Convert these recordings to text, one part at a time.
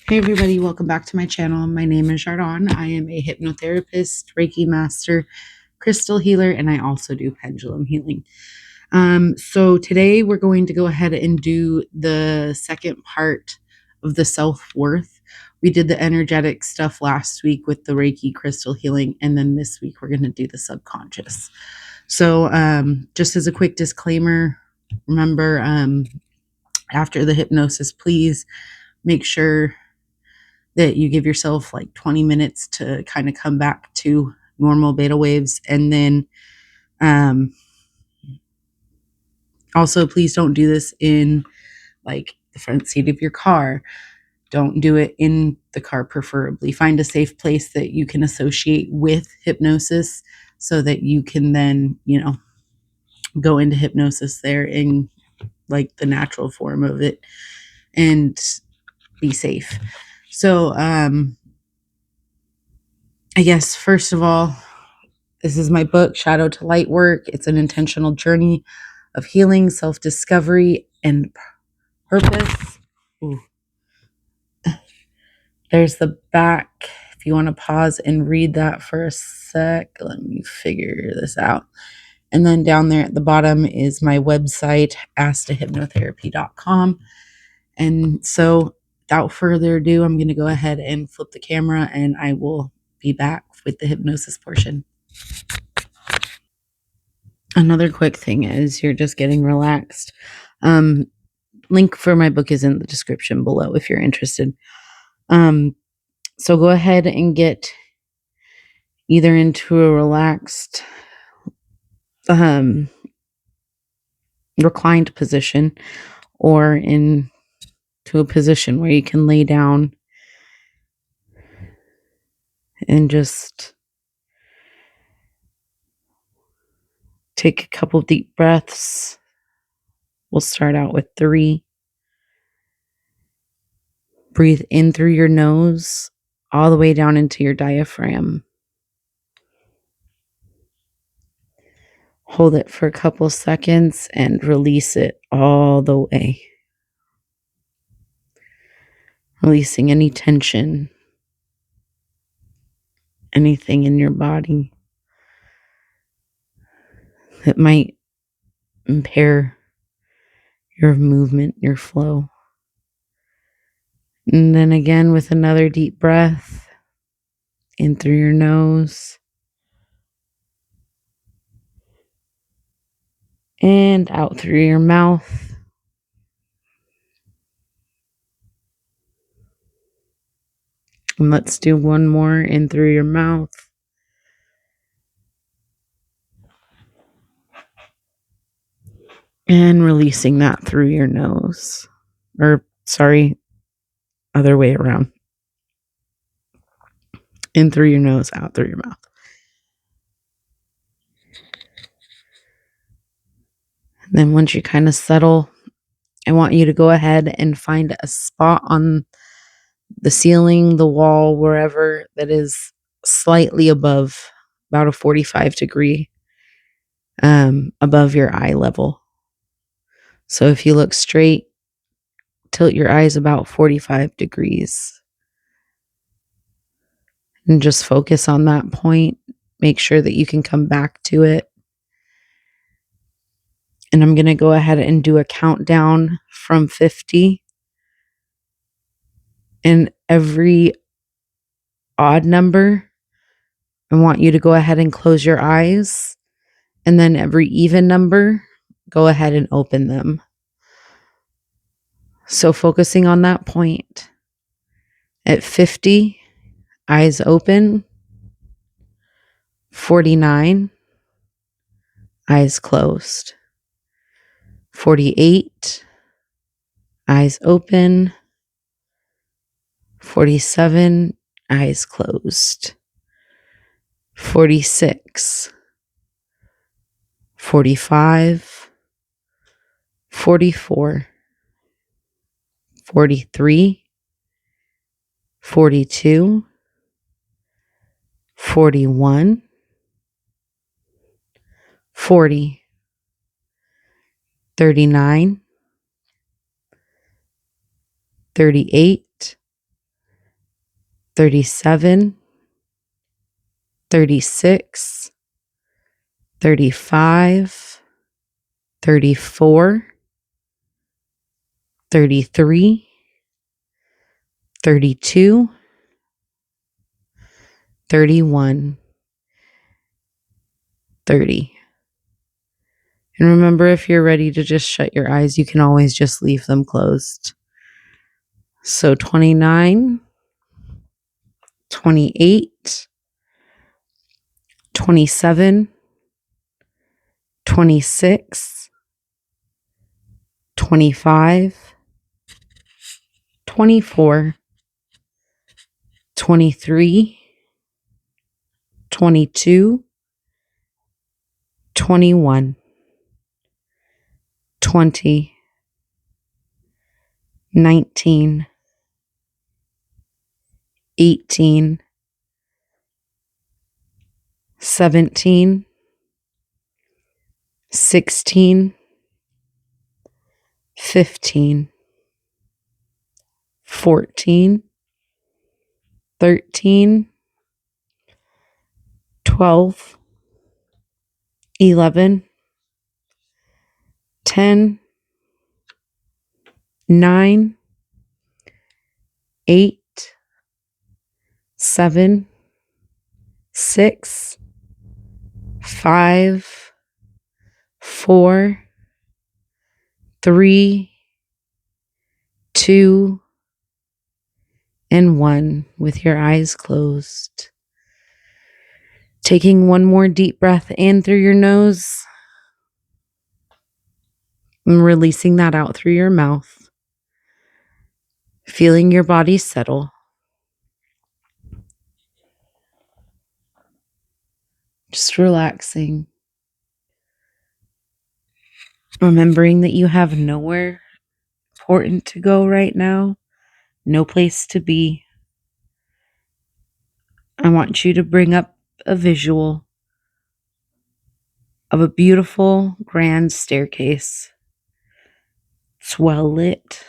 Hey everybody, welcome back to my channel. My name is Jardon. I am a hypnotherapist, Reiki master, crystal healer, and I also do pendulum healing. So today we're going to go ahead and do the second part of the self-worth. We did the energetic stuff last week with the Reiki crystal healing, and then this week we're going to do the subconscious. So just as a quick disclaimer, remember after the hypnosis, please make sure that you give yourself like 20 minutes to kind of come back to normal beta waves. And then also, please don't do this in like the front seat of your car. Don't do it in the car, preferably. Find a safe place that you can associate with hypnosis so that you can then, go into hypnosis there in like the natural form of it and be safe. So, I guess, first of all, this is my book, Shadow to Light Work. It's an intentional journey of healing, self-discovery, and purpose. Ooh. There's the back. If you want to pause and read that for a sec, let me figure this out. And then down there at the bottom is my website, asktohypnotherapy.com. And so without further ado, I'm going to go ahead and flip the camera and I will be back with the hypnosis portion. Another quick thing is you're just getting relaxed. Link for my book is in the description below if you're interested. So go ahead and get either into a relaxed, reclined position or into a position where you can lay down and just take a couple deep breaths. We'll start out with 3. Breathe in through your nose, all the way down into your diaphragm. Hold it for a couple seconds and release it all the way. Releasing any tension, anything in your body that might impair your movement, your flow. And then again with another deep breath in through your nose and out through your mouth. And let's do one more in through your mouth. And releasing that through your nose. Other way around. In through your nose, out through your mouth. And then once you kind of settle, I want you to go ahead and find a spot on the ceiling, the wall, wherever that is slightly above, about a 45 degree above your eye level. So if you look straight, tilt your eyes about 45 degrees and just focus on that point. Make sure that you can come back to it. And I'm going to go ahead and do a countdown from 50. And every odd number, I want you to go ahead and close your eyes. And then every even number, go ahead and open them. So focusing on that point. At 50, eyes open. 49, eyes closed. 48, eyes open. 47, eyes closed. 46, 45, 44, 43, 42, 41, 40, 39, 38, 37, 36, 35, 34, 33, 32, 31, 30. And remember, if you're ready to just shut your eyes, you can always just leave them closed. So 29, 28, 27, 26, 25, 24, 23, 22, 21, 20, 19, 18, 17, 16, 15, 14, 13, 12, 11, 10, 9, 8, 7, 6, 5, 4, 3, 2, and 1 with your eyes closed. Taking one more deep breath in through your nose and releasing that out through your mouth. Feeling your body settle. Just relaxing. Remembering that you have nowhere important to go right now, no place to be. I want you to bring up a visual of a beautiful grand staircase. It's well lit,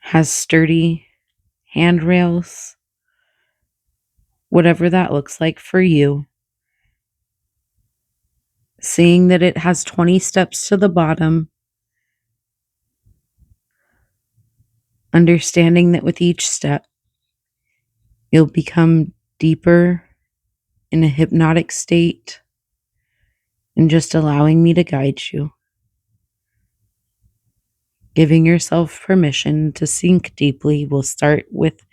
has sturdy handrails, whatever that looks like for you. Seeing that it has 20 steps to the bottom, understanding that with each step, you'll become deeper in a hypnotic state, and just allowing me to guide you. Giving yourself permission to sink deeply. We'll start with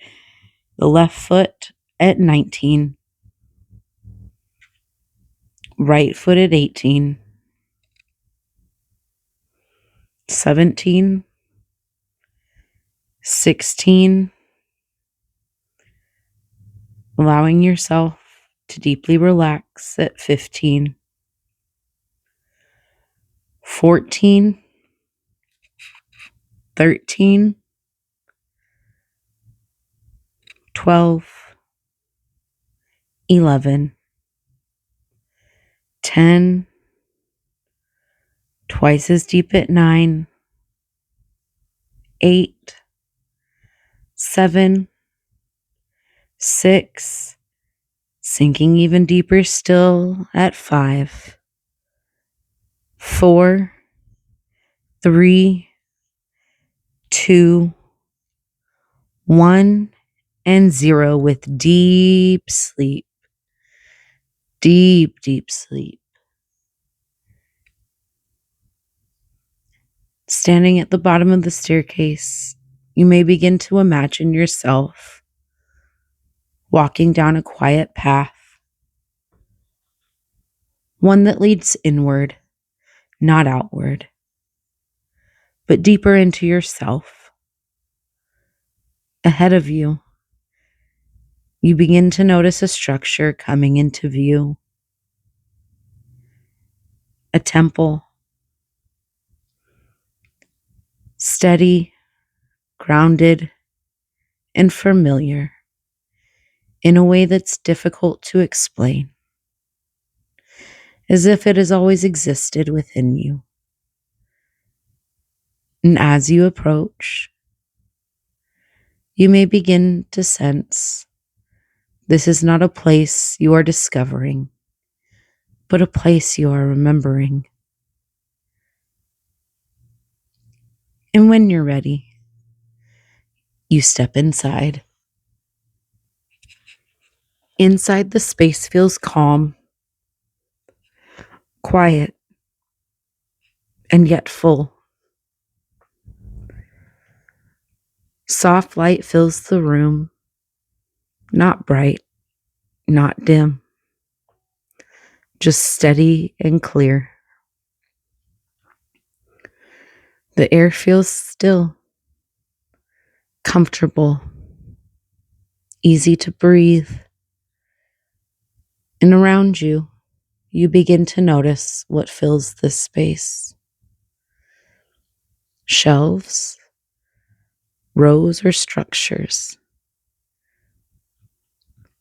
the left foot at 19, right foot at 18, 17, 16, allowing yourself to deeply relax at 15, 14, 13, 12, 11, 10, twice as deep at 9, 8, 7, 6, sinking even deeper still at 5, 4, 3, 2, 1, and 0 with deep sleep. Deep, deep sleep. Standing at the bottom of the staircase, you may begin to imagine yourself walking down a quiet path, one that leads inward, not outward, but deeper into yourself. Ahead of you, you begin to notice a structure coming into view. A temple. Steady, grounded, and familiar in a way that's difficult to explain, as if it has always existed within you. And as you approach, You may begin to sense this is not a place you are discovering, but a place you are remembering. And when you're ready, you step inside. Inside, the space feels calm, quiet, and yet full. Soft light fills the room, not bright, not dim, just steady and clear. The air feels still, comfortable, easy to breathe. And around you, you begin to notice what fills this space. Shelves, rows, or structures,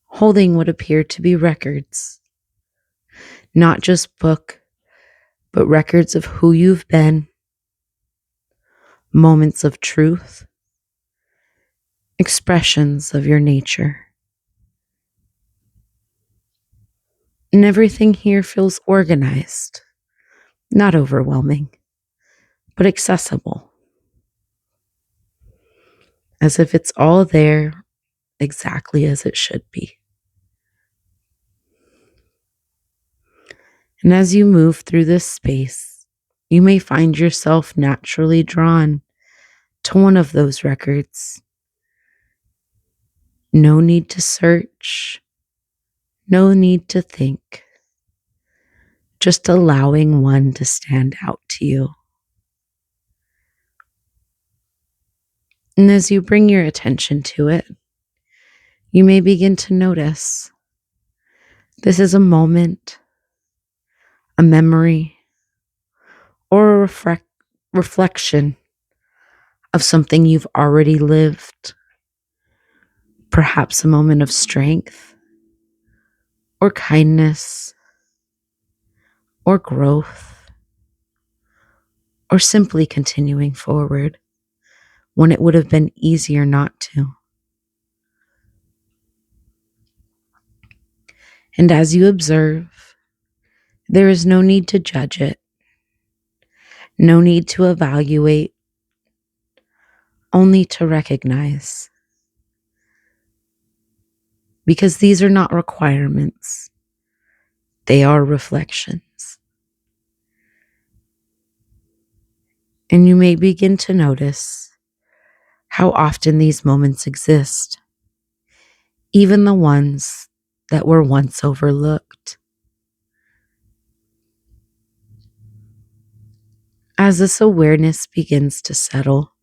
holding what appear to be records. Not just book, but records of who you've been, moments of truth, expressions of your nature. And everything here feels organized, not overwhelming, but accessible, as if it's all there exactly as it should be. And as you move through this space, you may find yourself naturally drawn to one of those records. No need to search, no need to think, just allowing one to stand out to you. And as you bring your attention to it, you may begin to notice this is a moment, a memory, or a reflection of something you've already lived. Perhaps a moment of strength, or kindness, or growth, or simply continuing forward when it would have been easier not to. And as you observe, there is no need to judge it, no need to evaluate, only to recognize. Because these are not requirements, they are reflections. And you may begin to notice how often these moments exist, even the ones that were once overlooked. As this awareness begins to settle,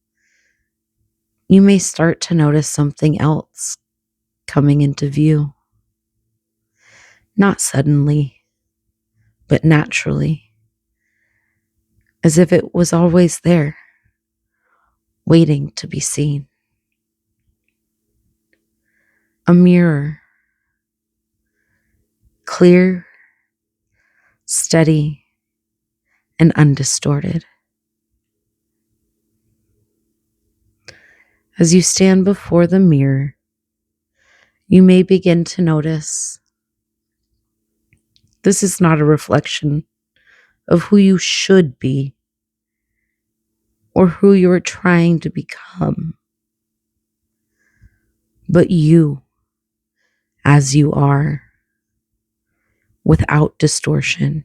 you may start to notice something else coming into view. Not suddenly, but naturally, as if it was always there, waiting to be seen. A mirror, clear, steady, and undistorted. As you stand before the mirror, you may begin to notice this is not a reflection of who you should be or who you are trying to become, but you as you are, without distortion.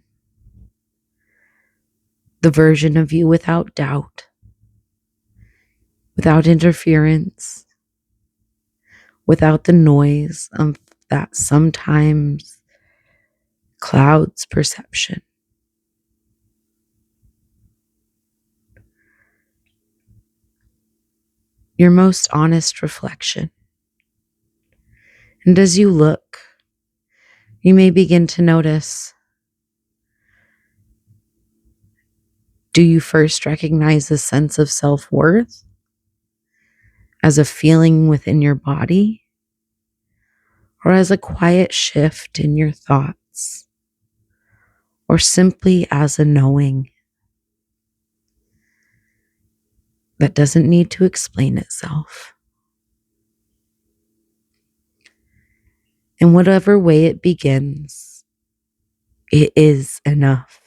The version of you without doubt, without interference, without the noise of that sometimes clouds perception. Your most honest reflection. And as you look, you may begin to notice, do you first recognize a sense of self-worth as a feeling within your body, or as a quiet shift in your thoughts, or simply as a knowing that doesn't need to explain itself? In whatever way it begins, it is enough.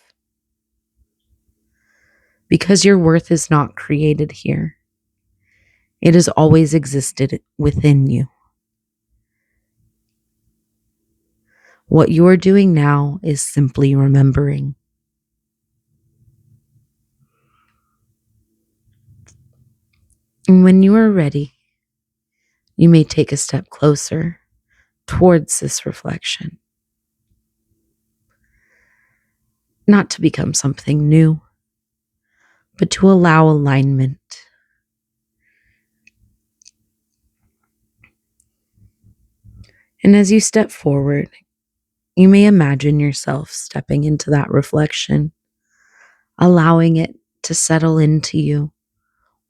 Because your worth is not created here. It has always existed within you. What you are doing now is simply remembering. And when you are ready, you may take a step closer towards this reflection. Not to become something new, but to allow alignment. And as you step forward, you may imagine yourself stepping into that reflection, allowing it to settle into you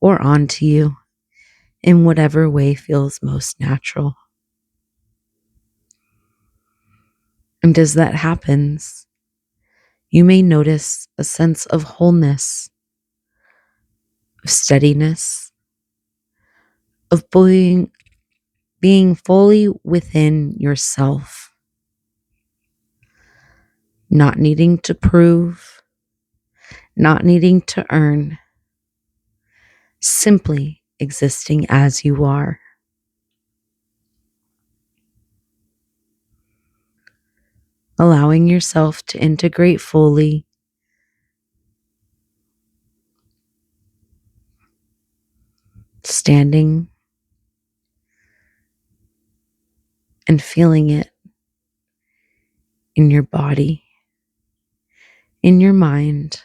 or onto you in whatever way feels most natural. And as that happens, you may notice a sense of wholeness, of steadiness, of being fully within yourself, not needing to prove, not needing to earn, simply existing as you are. Allowing yourself to integrate fully, standing and feeling it in your body, in your mind,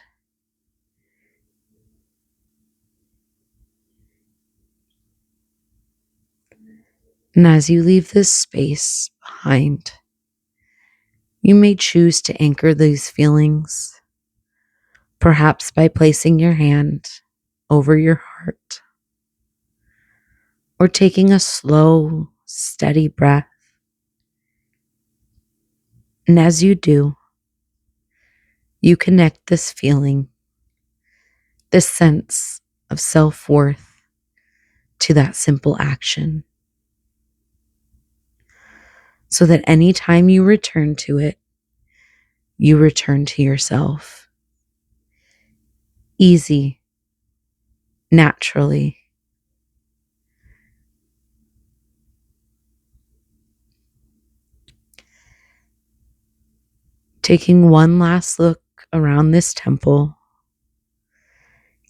and as you leave this space behind, you may choose to anchor these feelings, perhaps by placing your hand over your heart or taking a slow, steady breath. And as you do, you connect this feeling, this sense of self-worth to that simple action, so that anytime you return to it, you return to yourself. Easy, naturally. Taking one last look around this temple,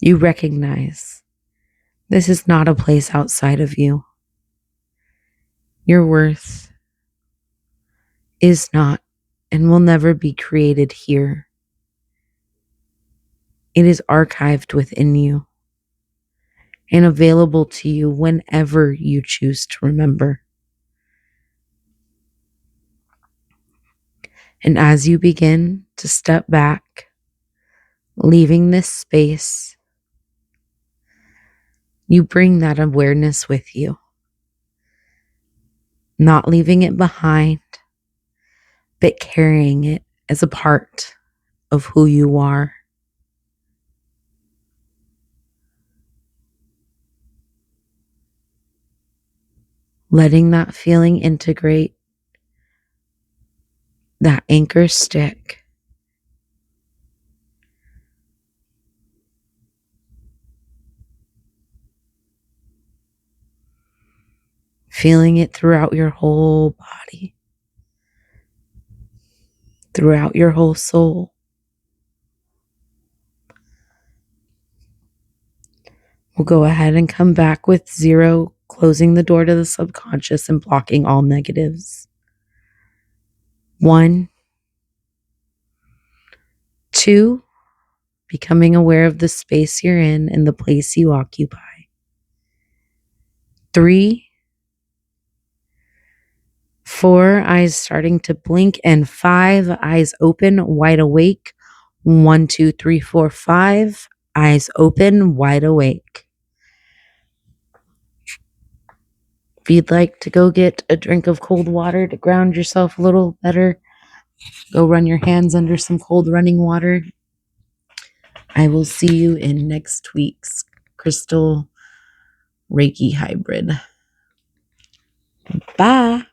you recognize this is not a place outside of you. Your worth is not and will never be created here. It is archived within you and available to you whenever you choose to remember. And as you begin to step back, leaving this space, you bring that awareness with you, not leaving it behind, but carrying it as a part of who you are. Letting that feeling integrate, that anchor stick. Feeling it throughout your whole body, throughout your whole soul. We'll go ahead and come back with 0, closing the door to the subconscious and blocking all negatives. 1, 2, becoming aware of the space you're in and the place you occupy. 3, 4, eyes starting to blink, and 5, eyes open, wide awake. 1, 2, 3, 4, 5, eyes open, wide awake. If you'd like to go get a drink of cold water to ground yourself a little better, go run your hands under some cold running water. I will see you in next week's Crystal Reiki Hybrid. Bye.